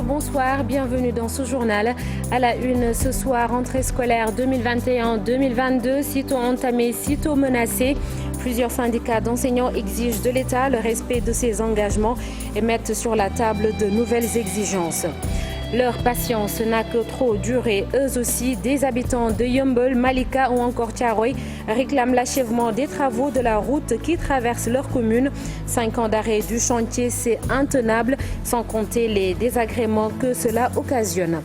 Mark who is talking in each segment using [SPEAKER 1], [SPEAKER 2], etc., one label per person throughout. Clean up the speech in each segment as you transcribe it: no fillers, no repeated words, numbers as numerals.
[SPEAKER 1] Messieurs, bonsoir, bienvenue dans ce journal. À la une ce soir, rentrée scolaire 2021-2022, sitôt entamée, sitôt menacée. Plusieurs syndicats d'enseignants exigent de l'État le respect de ses engagements et mettent sur la table de nouvelles exigences. Leur patience n'a que trop duré. Eux aussi, des habitants de Yeumbeul, Malika ou encore Thiaroye réclament l'achèvement des travaux de la route qui traverse leur commune. 5 ans d'arrêt du chantier, c'est intenable, sans compter les désagréments que cela occasionne.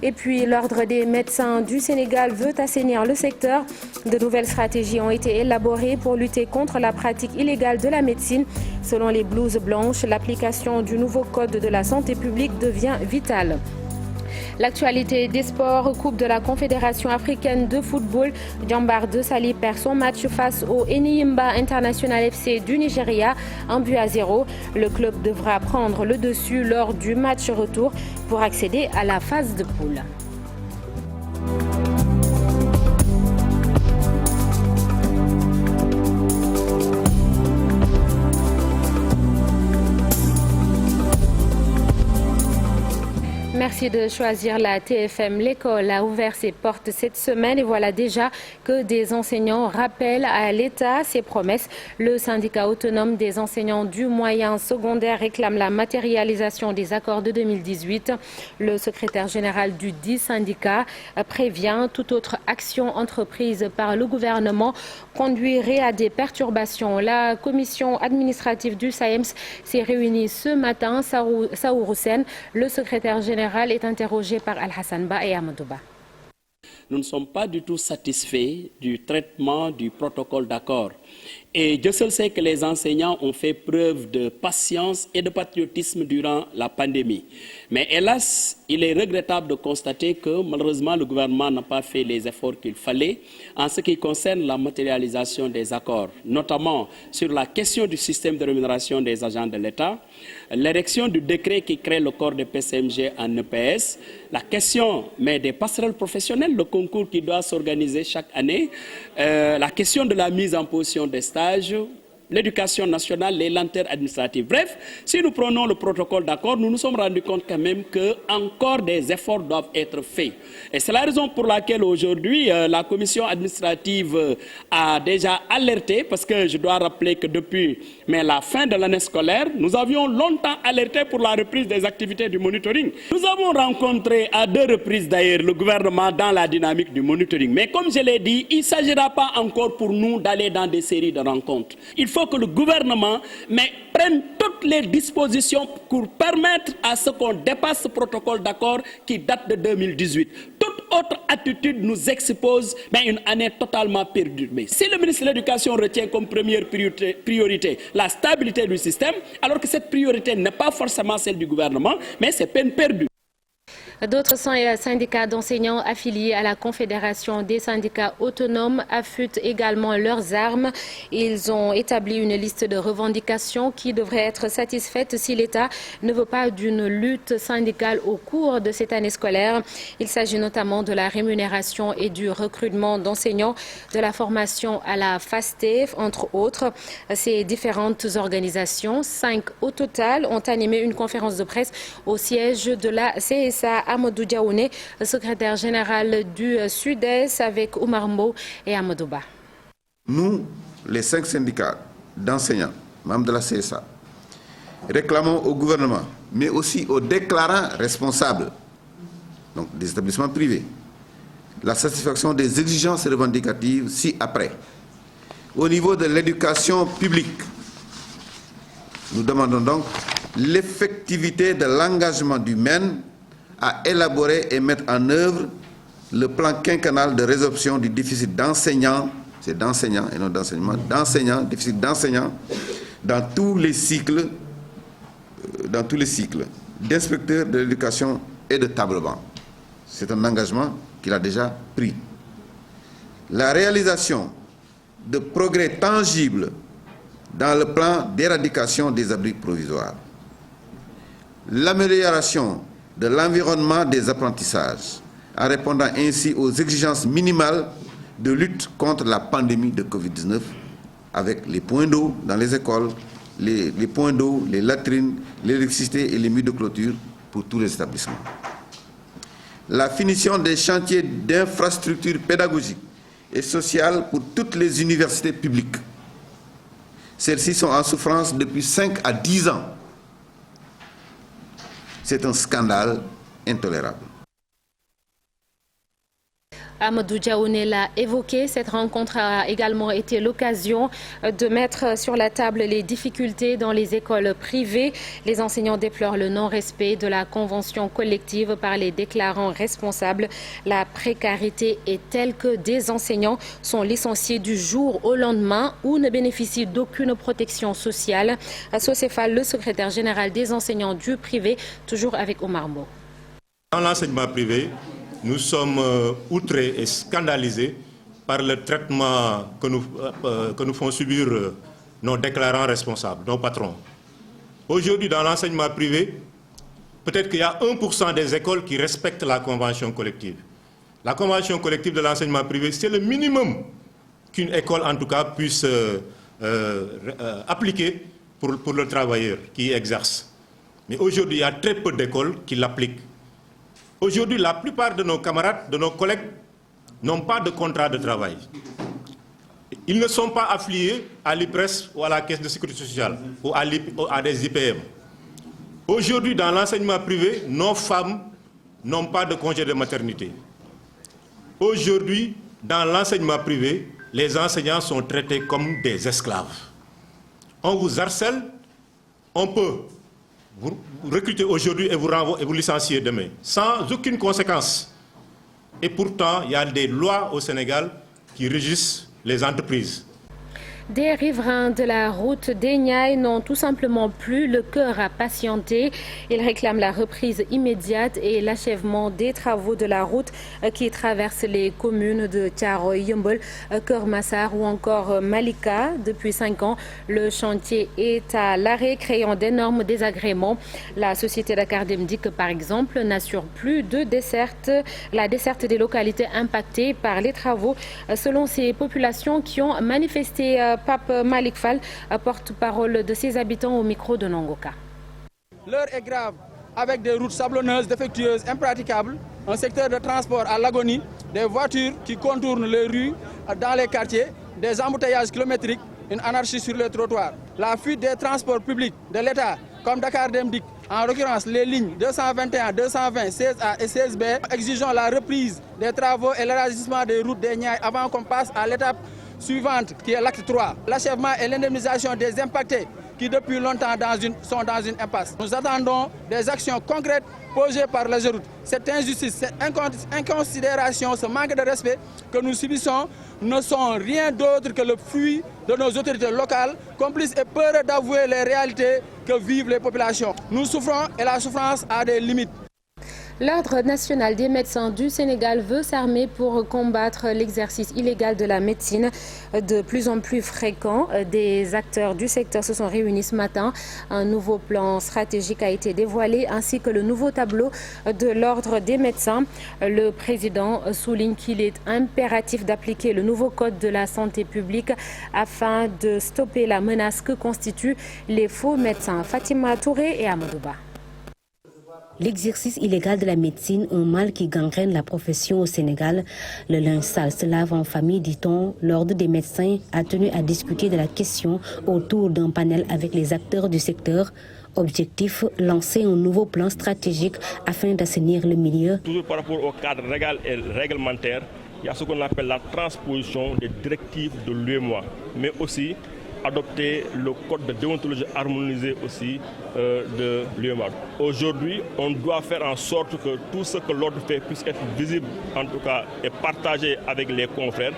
[SPEAKER 1] Et puis, l'Ordre des médecins du Sénégal veut assainir le secteur. De nouvelles stratégies ont été élaborées pour lutter contre la pratique illégale de la médecine. Selon les blouses blanches, l'application du nouveau code de la santé publique devient vitale. L'actualité des sports, Coupe de la Confédération africaine de football. Djambar de Sali perd son match face au Enyimba International FC du Nigeria, 1-0. Le club devra prendre le dessus lors du match retour pour accéder à la phase de poule. Merci de choisir la TFM. L'école a ouvert ses portes cette semaine et voilà déjà que des enseignants rappellent à l'État ses promesses. Le syndicat autonome des enseignants du moyen secondaire réclame la matérialisation des accords de 2018. Le secrétaire général du dit syndicat prévient toute autre action entreprise par le gouvernement conduirait à des perturbations. La commission administrative du SAEMS s'est réunie ce matin. Saourou Sen, le secrétaire général, est interrogé par Al-Hassan Ba et Amadouba.
[SPEAKER 2] Nous ne sommes pas du tout satisfaits du traitement du protocole d'accord. Et Dieu seul sait que les enseignants ont fait preuve de patience et de patriotisme durant la pandémie. Mais hélas, il est regrettable de constater que malheureusement le gouvernement n'a pas fait les efforts qu'il fallait en ce qui concerne la matérialisation des accords, notamment sur la question du système de rémunération des agents de l'État, l'érection du décret qui crée le corps de PCMG en EPS, la question des passerelles professionnelles, le concours qui doit s'organiser chaque année, la question de la mise en position des stages, l'éducation nationale, les lenteurs administratives. Bref, si nous prenons le protocole d'accord, nous nous sommes rendus compte quand même que encore des efforts doivent être faits. Et c'est la raison pour laquelle aujourd'hui, la commission administrative a déjà alerté, parce que je dois rappeler que depuis la fin de l'année scolaire, nous avions longtemps alerté pour la reprise des activités du monitoring. Nous avons rencontré à 2 reprises d'ailleurs le gouvernement dans la dynamique du monitoring. Mais comme je l'ai dit, il ne s'agira pas encore pour nous d'aller dans des séries de rencontres. Il faut que le gouvernement prenne toutes les dispositions pour permettre à ce qu'on dépasse ce protocole d'accord qui date de 2018. Toute autre attitude nous expose une année totalement perdue. Mais si le ministre de l'Éducation retient comme première priorité la stabilité du système, alors que cette priorité n'est pas forcément celle du gouvernement, mais c'est peine perdue.
[SPEAKER 1] D'autres syndicats d'enseignants affiliés à la Confédération des syndicats autonomes affûtent également leurs armes. Ils ont établi une liste de revendications qui devrait être satisfaite si l'État ne veut pas d'une lutte syndicale au cours de cette année scolaire. Il s'agit notamment de la rémunération et du recrutement d'enseignants, de la formation à la FASTEF, entre autres. Ces différentes organisations, 5 au total, ont animé une conférence de presse au siège de la CSA. Amadou Diaoune, secrétaire général du Sud-Est, avec Oumar Mbow et Amadouba.
[SPEAKER 3] Nous, les 5 syndicats d'enseignants, membres de la CSA, réclamons au gouvernement, mais aussi aux déclarants responsables, donc des établissements privés, la satisfaction des exigences revendicatives ci-après. Au niveau de l'éducation publique, nous demandons donc l'effectivité de l'engagement du MEN à élaborer et mettre en œuvre le plan quinquennal de résorption du déficit d'enseignants, c'est d'enseignants et non d'enseignement, d'enseignants, déficit d'enseignants dans tous les cycles, d'inspecteurs de l'éducation et de table-banc. C'est un engagement qu'il a déjà pris. La réalisation de progrès tangibles dans le plan d'éradication des abris provisoires. L'amélioration de l'environnement des apprentissages, en répondant ainsi aux exigences minimales de lutte contre la pandémie de Covid-19, avec les points d'eau dans les écoles, les points d'eau, les latrines, l'électricité et les murs de clôture, pour tous les établissements. La finition des chantiers d'infrastructures pédagogiques et sociales pour toutes les universités publiques. Celles-ci sont en souffrance depuis 5 à 10 ans. C'est un scandale intolérable.
[SPEAKER 1] Amadou Diaoune l'a évoqué. Cette rencontre a également été l'occasion de mettre sur la table les difficultés dans les écoles privées. Les enseignants déplorent le non-respect de la convention collective par les déclarants responsables. La précarité est telle que des enseignants sont licenciés du jour au lendemain ou ne bénéficient d'aucune protection sociale. Socéphale, le secrétaire général des enseignants du privé, toujours avec Omar Mbow.
[SPEAKER 4] Dans l'enseignement privé, nous sommes outrés et scandalisés par le traitement que nous font subir nos déclarants responsables, nos patrons. Aujourd'hui, dans l'enseignement privé, peut-être qu'il y a 1% des écoles qui respectent la convention collective. La convention collective de l'enseignement privé, c'est le minimum qu'une école, en tout cas, puisse appliquer pour le travailleur qui exerce. Mais aujourd'hui, il y a très peu d'écoles qui l'appliquent. Aujourd'hui, la plupart de nos camarades, de nos collègues, n'ont pas de contrat de travail. Ils ne sont pas affiliés à l'IPRES ou à la Caisse de sécurité sociale ou à des IPM. Aujourd'hui, dans l'enseignement privé, nos femmes n'ont pas de congé de maternité. Aujourd'hui, dans l'enseignement privé, les enseignants sont traités comme des esclaves. On vous harcèle, on peut vous recrutez aujourd'hui et vous licenciez demain, sans aucune conséquence. Et pourtant, il y a des lois au Sénégal qui régissent les entreprises.
[SPEAKER 1] Des riverains de la route des Niayes n'ont tout simplement plus le cœur à patienter. Ils réclament la reprise immédiate et l'achèvement des travaux de la route qui traverse les communes de Thiaroye, Yeumbeul, Keur Massar ou encore Malika. Depuis 5 ans, le chantier est à l'arrêt, créant d'énormes désagréments. La société Dakar Dem Dikk, par exemple, n'assure plus de desserte, la desserte des localités impactées par les travaux, selon ces populations qui ont manifesté. Pape Malik Fall, porte-parole de ses habitants au micro de Nongoka.
[SPEAKER 5] L'heure est grave, avec des routes sablonneuses, défectueuses, impraticables, un secteur de transport à l'agonie, des voitures qui contournent les rues dans les quartiers, des embouteillages kilométriques, une anarchie sur les trottoirs. La fuite des transports publics de l'État, comme Dakar Dem Dikk, en l'occurrence les lignes 221, 220, 16A et 16B, exigeons la reprise des travaux et l'élargissement des routes des Niayes avant qu'on passe à l'étape suivante, qui est l'acte 3. L'achèvement et l'indemnisation des impactés qui depuis longtemps sont dans une impasse. Nous attendons des actions concrètes posées par la GEROUTE. Cette injustice, cette inconsidération, ce manque de respect que nous subissons ne sont rien d'autre que le fruit de nos autorités locales, complices et peur d'avouer les réalités que vivent les populations. Nous souffrons et la souffrance a des limites.
[SPEAKER 1] L'Ordre national des médecins du Sénégal veut s'armer pour combattre l'exercice illégal de la médecine de plus en plus fréquent. Des acteurs du secteur se sont réunis ce matin. Un nouveau plan stratégique a été dévoilé ainsi que le nouveau tableau de l'Ordre des médecins. Le président souligne qu'il est impératif d'appliquer le nouveau code de la santé publique afin de stopper la menace que constituent les faux médecins. Fatima Touré et Amadouba.
[SPEAKER 6] L'exercice illégal de la médecine, un mal qui gangrène la profession au Sénégal. Le linge sale se lave en famille, dit-on. L'Ordre des médecins a tenu à discuter de la question autour d'un panel avec les acteurs du secteur. Objectif, lancer un nouveau plan stratégique afin d'assainir le milieu.
[SPEAKER 7] Toujours par rapport au cadre légal et réglementaire, il y a ce qu'on appelle la transposition des directives de l'UEMOA, mais aussi adopter le code de déontologie harmonisé aussi de l'UEMOA. Aujourd'hui, on doit faire en sorte que tout ce que l'ordre fait puisse être visible, en tout cas, et partagé avec les confrères.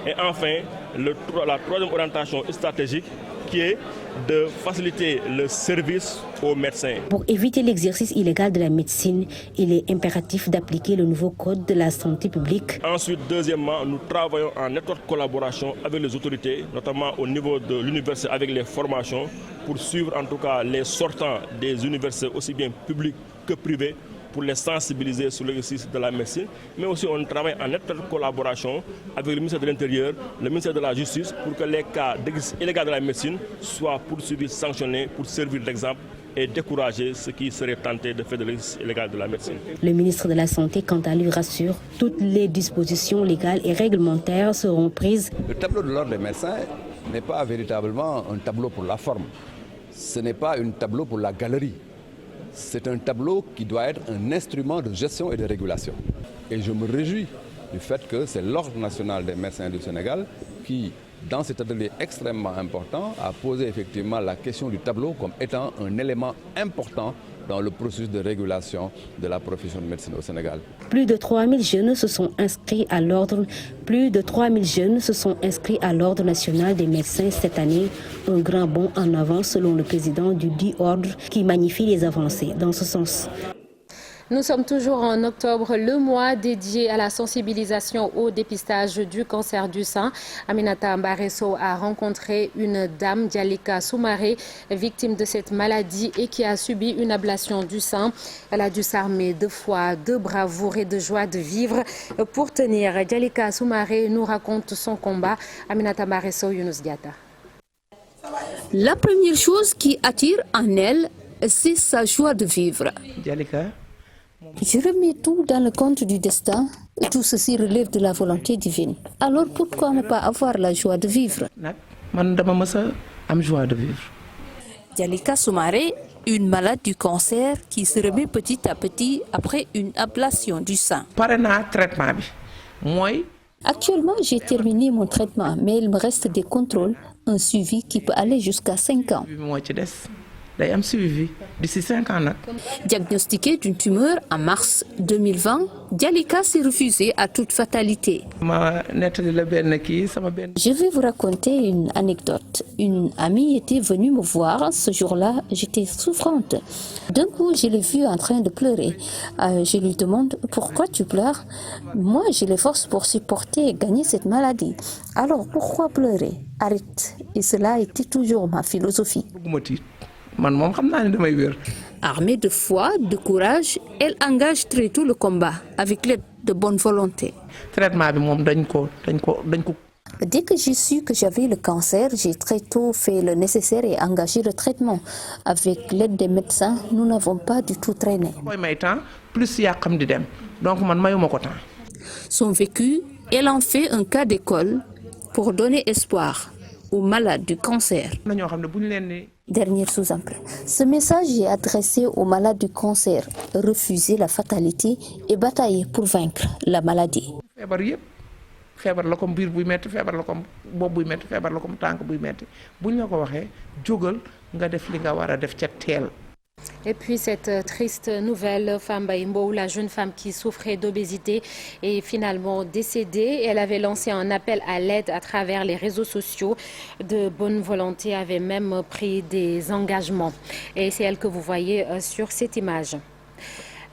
[SPEAKER 7] Et enfin, la troisième orientation stratégique qui est de faciliter le service aux médecins.
[SPEAKER 6] Pour éviter l'exercice illégal de la médecine, il est impératif d'appliquer le nouveau code de la santé publique.
[SPEAKER 7] Ensuite, deuxièmement, nous travaillons en étroite collaboration avec les autorités, notamment au niveau de l'université avec les formations, pour suivre en tout cas les sortants des universités aussi bien publiques que privées, pour les sensibiliser sur l'exercice de la médecine, mais aussi on travaille en étroite collaboration avec le ministère de l'Intérieur, le ministère de la Justice, pour que les cas d'exercice illégal de la médecine soient poursuivis, sanctionnés, pour servir d'exemple et décourager ceux qui seraient tentés de faire de l'exercice illégal de la médecine.
[SPEAKER 6] Le ministre de la Santé, quant à lui, rassure, toutes les dispositions légales et réglementaires seront prises.
[SPEAKER 8] Le tableau de l'ordre des médecins n'est pas véritablement un tableau pour la forme. Ce n'est pas un tableau pour la galerie. C'est un tableau qui doit être un instrument de gestion et de régulation. Et je me réjouis du fait que c'est l'Ordre national des médecins du Sénégal qui, dans cet atelier extrêmement important, a posé effectivement la question du tableau comme étant un élément important dans le processus de régulation de la profession de médecine au Sénégal.
[SPEAKER 6] Plus de 3000 jeunes se sont inscrits à l'ordre. Plus de 3000 jeunes se sont inscrits à l'Ordre national des médecins cette année. Un grand bond en avant selon le président du dit ordre qui magnifie les avancées dans ce sens.
[SPEAKER 1] Nous sommes toujours en octobre, le mois dédié à la sensibilisation au dépistage du cancer du sein. Aminata Mbaresso a rencontré une dame, Dialika Soumaré, victime de cette maladie et qui a subi une ablation du sein. Elle a dû s'armer de foi, de bravoure et de joie de vivre pour tenir. Dialika Soumaré nous raconte son combat. Aminata Mbaresso, Younous Diata.
[SPEAKER 9] La première chose qui attire en elle, c'est sa joie de vivre.
[SPEAKER 10] Dialika.
[SPEAKER 9] Je remets tout dans le compte du destin. Tout ceci relève de la volonté divine. Alors pourquoi ne pas avoir la joie de vivre? Dialika Soumaré, une malade du cancer qui se remet petit à petit après une ablation du sein. Actuellement, j'ai terminé mon traitement, mais il me reste des contrôles, un suivi qui peut aller jusqu'à 5 ans. Diagnostiquée d'une tumeur en mars 2020, Dialika s'est refusée à toute fatalité. Je vais vous raconter une anecdote. Une amie était venue me voir. Ce jour-là, j'étais souffrante. D'un coup, je l'ai vue en train de pleurer. Je lui demande « Pourquoi tu pleures ?» Moi, j'ai les forces pour supporter et gagner cette maladie. Alors, pourquoi pleurer? Arrête. Et cela a été toujours ma philosophie. Armée de foi, de courage, elle engage très tôt le combat avec l'aide de bonne volonté. Dès que j'ai su que j'avais le cancer, j'ai très tôt fait le nécessaire et engagé le traitement. Avec l'aide des médecins, nous n'avons pas du tout traîné. Son vécu, elle en fait un cas d'école pour donner espoir aux malades du cancer. Dernier sous-emploi. Ce message est adressé aux malades du cancer. Refuser la fatalité et batailler pour vaincre la maladie.
[SPEAKER 1] Et puis cette triste nouvelle, Famba Imbo, la jeune femme qui souffrait d'obésité, est finalement décédée. Elle avait lancé un appel à l'aide à travers les réseaux sociaux. De bonne volonté avait même pris des engagements. Et c'est elle que vous voyez sur cette image.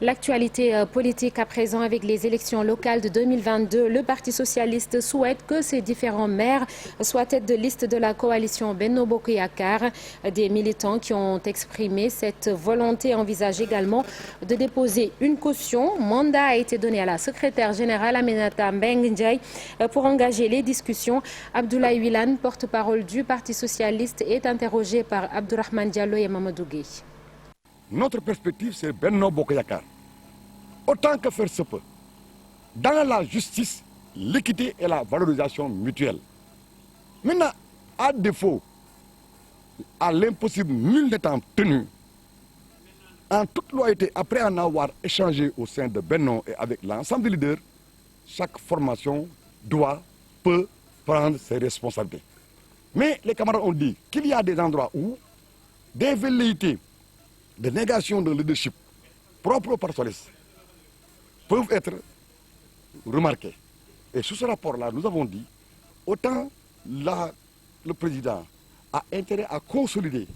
[SPEAKER 1] L'actualité politique à présent avec les élections locales de 2022. Le Parti socialiste souhaite que ces différents maires soient tête de liste de la coalition Benno Bokk Yakaar. Des militants qui ont exprimé cette volonté envisagent également de déposer une caution. Mandat a été donné à la secrétaire générale Aminata Mbengue Ndiaye pour engager les discussions. Abdoulaye Wilane, porte-parole du Parti socialiste, est interrogé par Abdourahmane Diallo et Mamadou Gueye.
[SPEAKER 11] Notre perspective, c'est Benno Bokk Yakaar. Autant que faire se peut, dans la justice, l'équité et la valorisation mutuelle. Maintenant, à défaut, à l'impossible, nul n'étant tenu, en toute loyauté, après en avoir échangé au sein de Benno et avec l'ensemble des leaders, chaque formation peut prendre ses responsabilités. Mais les camarades ont dit qu'il y a des endroits où des velléités de négation de leadership propre au Parti socialiste peuvent être remarquées. Et sous ce rapport-là, nous avons dit, autant le président a intérêt à consolider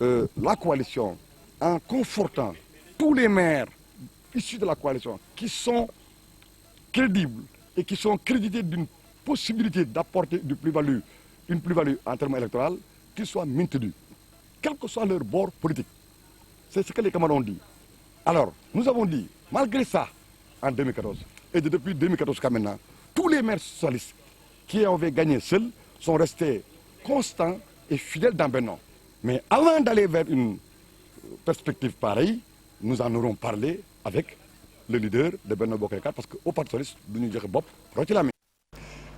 [SPEAKER 11] la coalition en confortant tous les maires issus de la coalition qui sont crédibles et qui sont crédités d'une possibilité d'apporter une plus-value en termes électoraux, qu'ils soient maintenus, quel que soit leur bord politique. C'est ce que les camarades ont dit. Alors, nous avons dit, malgré ça, en 2014, et depuis 2014 jusqu'à maintenant, tous les maires socialistes qui avaient gagné seuls sont restés constants et fidèles dans Benno. Mais avant d'aller vers une perspective pareille, nous en aurons parlé avec le leader de Benno Bokk Yakaar parce qu'au Parti socialiste, nous avons dit Bop,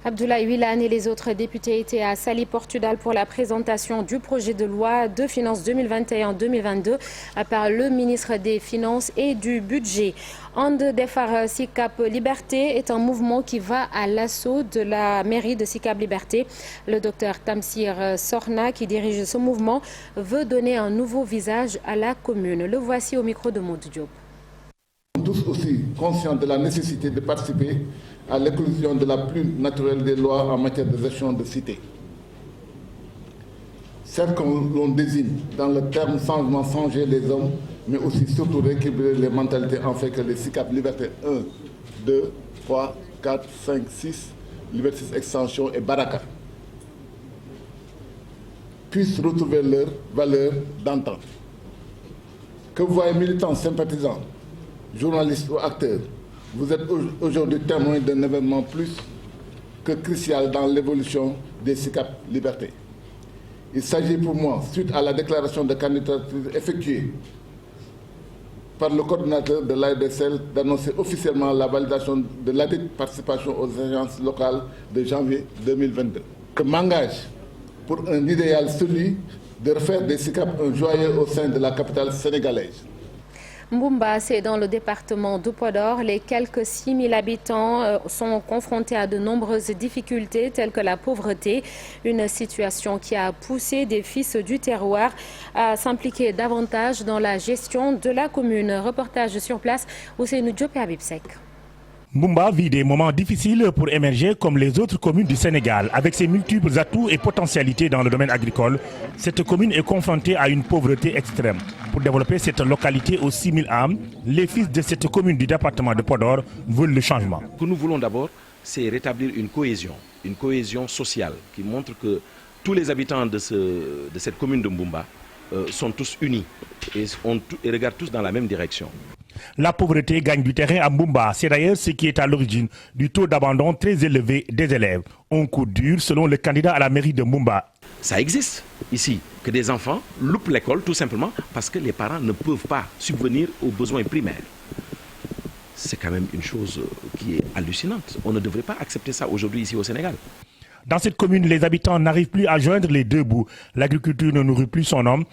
[SPEAKER 1] Abdoulaye Wilane et les autres députés étaient à Saly Portudal pour la présentation du projet de loi de finances 2021-2022 par le ministre des Finances et du Budget. And Defar Sicap Liberté est un mouvement qui va à l'assaut de la mairie de Sicap Liberté. Le docteur Tamsir Sorna, qui dirige ce mouvement, veut donner un nouveau visage à la commune. Le voici au micro de Maud Diop.
[SPEAKER 10] Tous aussi conscients de la nécessité de participer à l'éclosion de la plus naturelle des lois en matière de gestion de cité. Certes qu'on désigne dans le terme changement changer les hommes, mais aussi surtout rééquilibrer les mentalités en fait que les Sicap Liberté 1, 2, 3, 4, 5, 6, Liberté 6 Extension et Baraka puissent retrouver leur valeur d'antan. Que vous voyez militants, sympathisants, journalistes ou acteurs, vous êtes aujourd'hui témoins d'un événement plus que crucial dans l'évolution des Sicap Liberté. Il s'agit pour moi, suite à la déclaration de candidature effectuée par le coordinateur de l'ADSL, d'annoncer officiellement la validation de ladite participation aux agences locales de janvier 2022. Je m'engage pour un idéal, celui de refaire des Sicap un joyeux au sein de la capitale sénégalaise.
[SPEAKER 1] Mbumba, c'est dans le département de Podor. Les quelques 6 000 habitants sont confrontés à de nombreuses difficultés telles que la pauvreté, une situation qui a poussé des fils du terroir à s'impliquer davantage dans la gestion de la commune. Reportage sur place, Ousseynou Diop et Habib Sek.
[SPEAKER 12] Mbumba vit des moments difficiles pour émerger comme les autres communes du Sénégal. Avec ses multiples atouts et potentialités dans le domaine agricole, cette commune est confrontée à une pauvreté extrême. Pour développer cette localité aux 6 000 âmes, les fils de cette commune du département de Podor veulent le changement.
[SPEAKER 13] Ce que nous voulons d'abord, c'est rétablir une cohésion sociale qui montre que tous les habitants de cette commune de Mbumba sont tous unis et regardent tous dans la même direction.
[SPEAKER 12] La pauvreté gagne du terrain à Mbumba. C'est d'ailleurs ce qui est à l'origine du taux d'abandon très élevé des élèves. Un coup dur selon le candidat à la mairie de Mbumba.
[SPEAKER 13] Ça existe ici, que des enfants loupent l'école tout simplement parce que les parents ne peuvent pas subvenir aux besoins primaires. C'est quand même une chose qui est hallucinante. On ne devrait pas accepter ça aujourd'hui ici au Sénégal.
[SPEAKER 12] Dans cette commune, les habitants n'arrivent plus à joindre les deux bouts. L'agriculture ne nourrit plus son homme.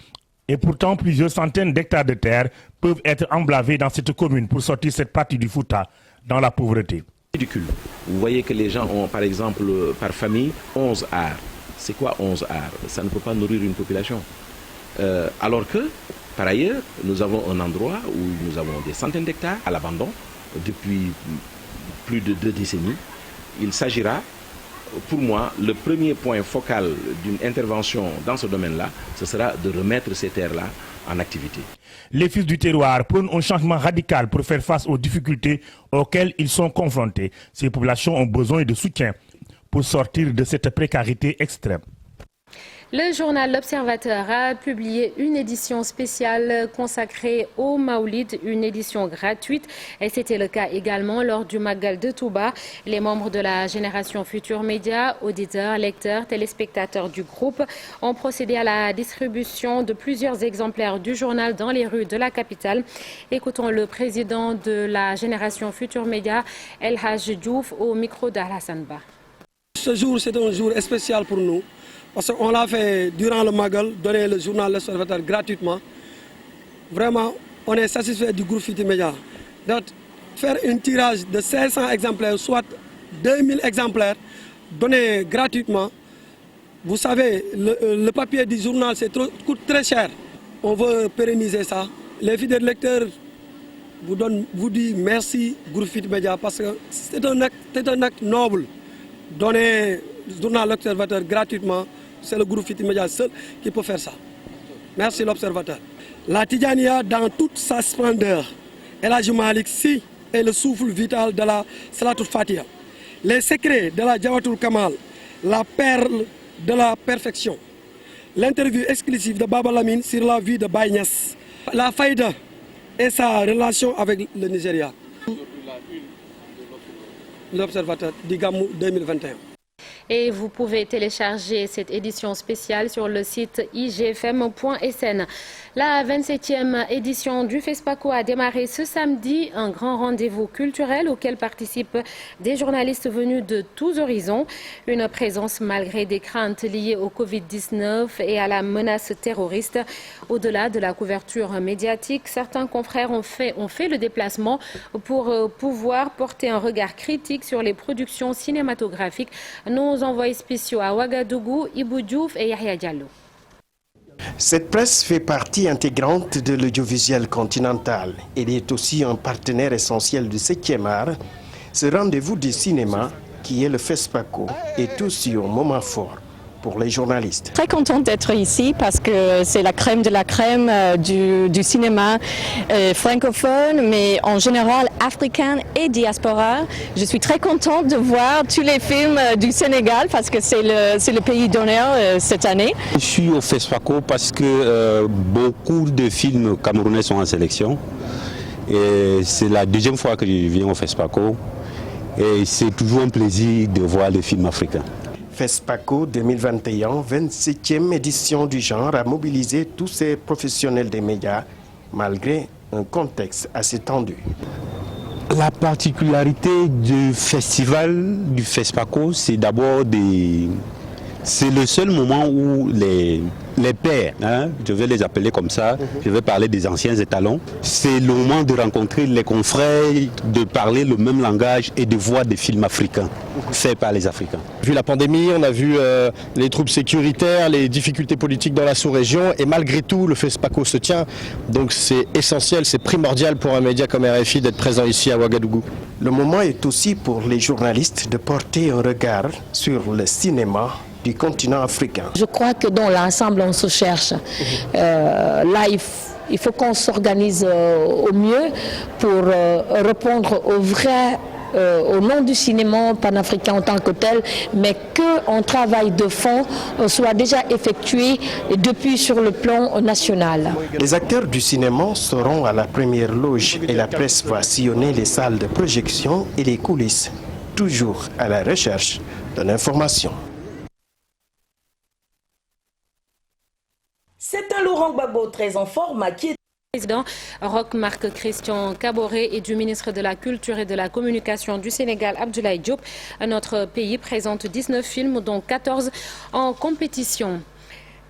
[SPEAKER 12] Et pourtant, plusieurs centaines d'hectares de terre peuvent être emblavés dans cette commune pour sortir cette partie du Fouta dans la pauvreté.
[SPEAKER 13] Ridicule. Vous voyez que les gens ont, par exemple, par famille, 11 arts. C'est quoi 11 arts? Ça ne peut pas nourrir une population. Alors que, par ailleurs, nous avons un endroit où nous avons des centaines d'hectares à l'abandon depuis plus de 2 décennies. Il s'agira, pour moi, le premier point focal d'une intervention dans ce domaine-là, ce sera de remettre ces terres-là en activité.
[SPEAKER 12] Les fils du terroir prônent un changement radical pour faire face aux difficultés auxquelles ils sont confrontés. Ces populations ont besoin de soutien pour sortir de cette précarité extrême.
[SPEAKER 1] Le journal L'Observateur a publié une édition spéciale consacrée au Maoulid, une édition gratuite. Et c'était le cas également lors du Magal de Touba. Les membres de la génération Futur Média, auditeurs, lecteurs, téléspectateurs du groupe, ont procédé à la distribution de plusieurs exemplaires du journal dans les rues de la capitale. Écoutons le président de la génération Futur Média, El Hadj Diouf, au micro d'Alassane Ba.
[SPEAKER 14] Ce jour, c'est un jour spécial pour nous. Parce qu'on l'a fait durant le Magal, donner le journal L'Observateur gratuitement. Vraiment, on est satisfait du groupe Futur Média. Donc, faire un tirage de 500 exemplaires, soit 2000 exemplaires, donnés gratuitement. Vous savez, le papier du journal coûte très cher. On veut pérenniser ça. Les fidèles lecteurs vous disent merci, groupe Futur Média, parce que c'est un acte noble. Donner le journal L'Observateur gratuitement. C'est le groupe Futur Média seul qui peut faire ça. Merci L'Observateur. La Tidjania dans toute sa splendeur. El Hadj Malick Sy est le souffle vital de la Salatul Fatiha. Les secrets de la Jawharatul Kamal, la perle de la perfection. L'interview exclusive de Baba Lamine sur la vie de Baye Niass. La Faïda et sa relation avec le Nigeria. L'Observateur du Gamou 2021.
[SPEAKER 1] Et vous pouvez télécharger cette édition spéciale sur le site igfm.sn. La 27e édition du FESPACO a démarré ce samedi, un grand rendez-vous culturel auquel participent des journalistes venus de tous horizons. Une présence malgré des craintes liées au Covid-19 et à la menace terroriste. Au-delà de la couverture médiatique, certains confrères ont fait le déplacement pour pouvoir porter un regard critique sur les productions cinématographiques. Nos envoyés spéciaux à Ouagadougou, Ibou Diouf et Yahya Diallo.
[SPEAKER 15] Cette presse fait partie intégrante de l'audiovisuel continental. Elle est aussi un partenaire essentiel du 7e art. Ce rendez-vous du cinéma, qui est le FESPACO, est aussi un moment fort pour les journalistes.
[SPEAKER 16] Très contente d'être ici parce que c'est la crème de la crème du cinéma francophone, mais en général africain et diaspora. Je suis très contente de voir tous les films du Sénégal parce que c'est le pays d'honneur cette année.
[SPEAKER 17] Je suis au FESPACO parce que beaucoup de films camerounais sont en sélection. Et c'est la deuxième fois que je viens au FESPACO et c'est toujours un plaisir de voir les films africains.
[SPEAKER 15] FESPACO 2021, 27e édition du genre, a mobilisé tous ces professionnels des médias malgré un contexte assez tendu.
[SPEAKER 17] La particularité du festival du FESPACO, c'est d'abord c'est le seul moment où les pairs, je vais les appeler comme ça, je vais parler des anciens étalons, c'est le moment de rencontrer les confrères, de parler le même langage et de voir des films africains faits par les Africains.
[SPEAKER 18] Vu la pandémie, on a vu les troubles sécuritaires, les difficultés politiques dans la sous-région et malgré tout, le FESPACO se tient. Donc c'est essentiel, c'est primordial pour un média comme RFI d'être présent ici à Ouagadougou.
[SPEAKER 15] Le moment est aussi pour les journalistes de porter un regard sur le cinéma du continent africain.
[SPEAKER 19] Je crois que dans l'ensemble, on se cherche. Là, il faut qu'on s'organise au mieux pour répondre au nom du cinéma panafricain en tant que tel, mais qu'un travail de fond soit déjà effectué depuis sur le plan national.
[SPEAKER 15] Les acteurs du cinéma seront à la première loge et la presse va sillonner les salles de projection et les coulisses, toujours à la recherche de l'information.
[SPEAKER 20] C'est un Laurent Gbagbo très en forme qui est
[SPEAKER 1] Président Roch-Marc Christian Kaboré et du ministre de la Culture et de la Communication du Sénégal, Abdoulaye Diop. Notre pays présente 19 films, dont 14 en compétition.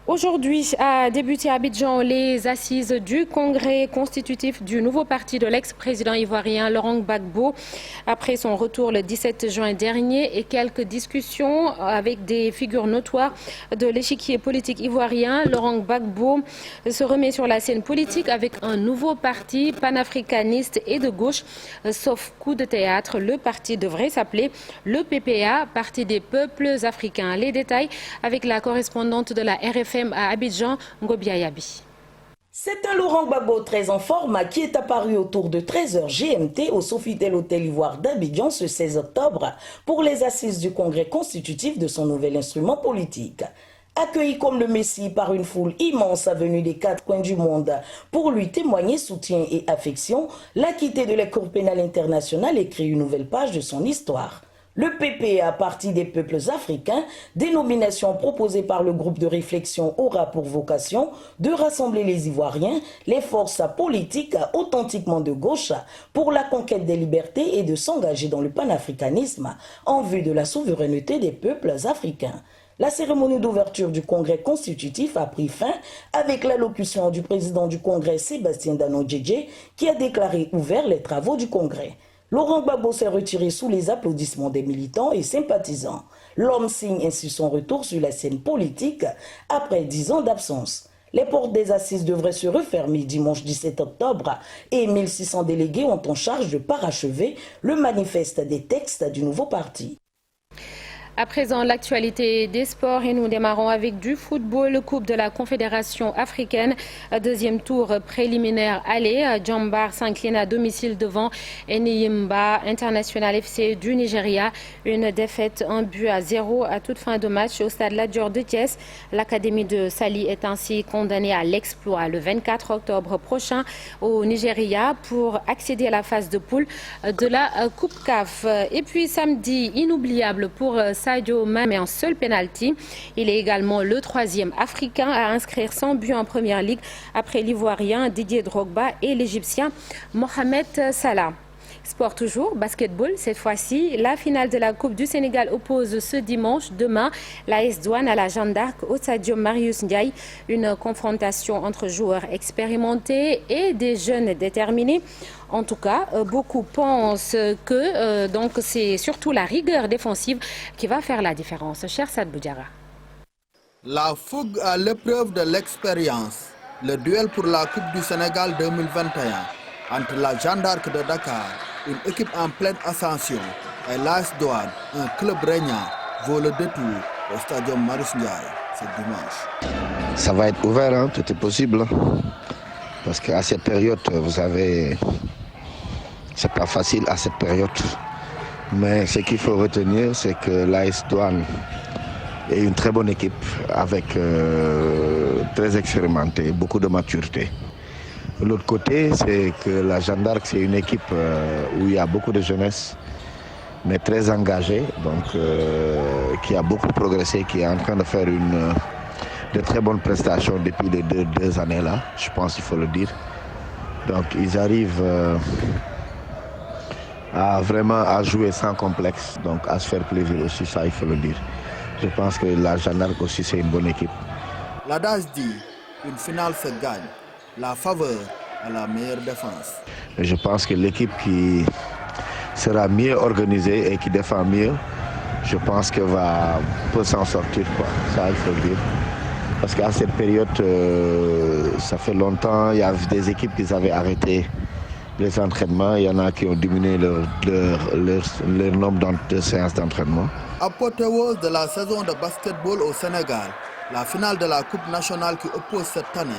[SPEAKER 1] Aujourd'hui a débuté à Abidjan les assises du congrès constitutif du nouveau parti de l'ex-président ivoirien Laurent Gbagbo. Après son retour le 17 juin dernier et quelques discussions avec des figures notoires de l'échiquier politique ivoirien, Laurent Gbagbo se remet sur la scène politique avec un nouveau parti panafricaniste et de gauche. Sauf coup de théâtre, le parti devrait s'appeler le PPA, Parti des peuples africains. Les détails avec la correspondante de la RFM à Abidjan, Ngobia Yabi.
[SPEAKER 20] C'est un Laurent Gbagbo très en forme qui est apparu autour de 13h GMT au Sofitel Hôtel Ivoire d'Abidjan ce 16 octobre pour les assises du congrès constitutif de son nouvel instrument politique. Accueilli comme le Messie par une foule immense venue des 4 coins du monde pour lui témoigner soutien et affection, l'acquitté de la Cour pénale internationale écrit une nouvelle page de son histoire. Le PPA, Parti des peuples africains, dénomination proposée par le groupe de réflexion, aura pour vocation de rassembler les Ivoiriens, les forces politiques authentiquement de gauche pour la conquête des libertés et de s'engager dans le panafricanisme en vue de la souveraineté des peuples africains. La cérémonie d'ouverture du congrès constitutif a pris fin avec l'allocution du président du congrès Sébastien Dano-Djedje qui a déclaré ouvert les travaux du congrès. Laurent Gbagbo s'est retiré sous les applaudissements des militants et sympathisants. L'homme signe ainsi son retour sur la scène politique après 10 ans d'absence. Les portes des assises devraient se refermer dimanche 17 octobre et 1600 délégués ont en charge de parachever le manifeste des textes du nouveau parti.
[SPEAKER 1] À présent, l'actualité des sports et nous démarrons avec du football. Coupe de la Confédération africaine. Deuxième tour préliminaire aller. Djambar s'incline à domicile devant Enyimba International FC du Nigeria. Une défaite 1-0 à toute fin de match au stade Lat Dior de Thiès. L'académie de Sali est ainsi condamnée à l'exploit le 24 octobre prochain au Nigeria pour accéder à la phase de poule de la Coupe CAF. Et puis samedi, inoubliable pour Sadio Mané, un seul penalty. Il est également le troisième Africain à inscrire 100 buts en Première Ligue après l'Ivoirien Didier Drogba et l'Égyptien Mohamed Salah. Sport toujours, basketball cette fois-ci. La finale de la Coupe du Sénégal oppose ce dimanche, demain, l'AS Douane à la Jeanne d'Arc au stade Marius Ndiaye. Une confrontation entre joueurs expérimentés et des jeunes déterminés. En tout cas, beaucoup pensent que donc c'est surtout la rigueur défensive qui va faire la différence. Cher Sad Boudjara.
[SPEAKER 21] La fougue à l'épreuve de l'expérience. Le duel pour la Coupe du Sénégal 2021 entre la Jeanne d'Arc de Dakar, une équipe en pleine ascension, et l'AS Douane, un club régnant, vaut le détour au stade Marius Ndiaye ce dimanche.
[SPEAKER 22] Ça va être ouvert, hein, tout est possible. Parce qu'à cette période, vous savez, c'est pas facile à cette période. Mais ce qu'il faut retenir, c'est que l'AS Douane est une très bonne équipe, avec très expérimentée, beaucoup de maturité. De l'autre côté, c'est que la Jeanne d'Arc, c'est une équipe où il y a beaucoup de jeunesse, mais très engagée, donc qui a beaucoup progressé, qui est en train de faire de très bonnes prestations depuis les deux années-là, je pense qu'il faut le dire. Donc ils arrivent à jouer sans complexe, donc à se faire plaisir aussi, ça il faut le dire. Je pense que la Jeanne d'Arc aussi c'est une bonne équipe.
[SPEAKER 21] L'adage dit, une finale se gagne, la faveur à la meilleure défense.
[SPEAKER 22] Je pense que l'équipe qui sera mieux organisée et qui défend mieux, je pense qu'elle peut s'en sortir, quoi. Ça il faut le dire. Parce qu'à cette période, ça fait longtemps, il y a des équipes qui avaient arrêté les entraînements. Il y en a qui ont diminué leur nombre de séances d'entraînement.
[SPEAKER 21] Apothéose de la saison de basketball au Sénégal, la finale de la Coupe nationale qui oppose cette année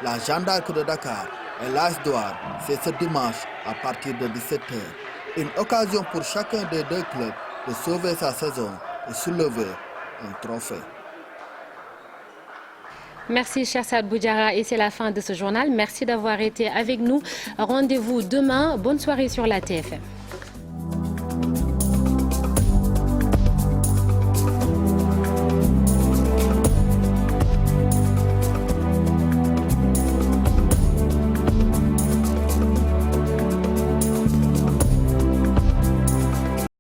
[SPEAKER 21] la Jeanne d'Arc de Dakar et l'AS Douane, c'est ce dimanche à partir de 17h. Une occasion pour chacun des deux clubs de sauver sa saison et soulever un trophée.
[SPEAKER 1] Merci, cher Sad Boudjara, et c'est la fin de ce journal. Merci d'avoir été avec nous. Rendez-vous demain. Bonne soirée sur la TFM.